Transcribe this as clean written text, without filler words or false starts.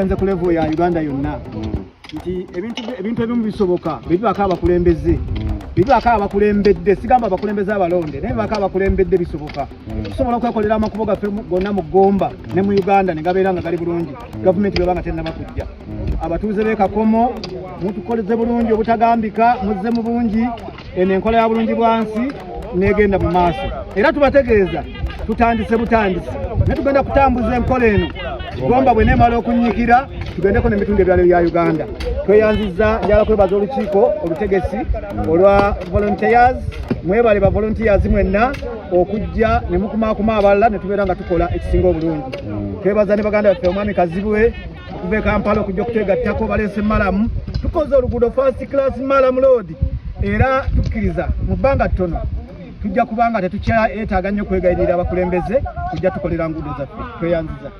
tugenze ku level ya Uganda yonna nti ebintu ebimu bisoboka bibaka abakulembeze bibaka abakulembedde sigamba abakulembeze abalonde naye bibaka abakulembedde bisoboka tusobola okwekolera amakubo gaffe gonna mu Gomba ne mu Uganda ne gabeera nga gali bulungi gavumenti bwebanga tennaba kujja abatuuze b'e Kakomo mutukoleze bulungi obutagambika muzze mu bungi eno enkola ya bulungi Bwansi negenda mu maaso era tubategeeza tutandise butandise ne tugenda kutambuza enkola eno Gomba bwe neemala okunyikira tugendeko n'ebitundu ebyalo bya Uganda tweyanziza njala kwebaza olukiiko olutegesi olwa volunteers mwebale ba volunteers mwenna okujja ne mukumaakuma abalala ne tubeera nga tukola ekisinga obulungi twebaza ne baganda baffe omwami Kazibwe okuva e Kampala okujja okuteegattako baleese Malamu tukoze oluguudo first class Malamu road era tukkiriza mu bbanga ttono tujja kubanga tetukyetaaga nnyo kwegayirira abakulembeze tujja tukolera nguudo zaffe tweyanziza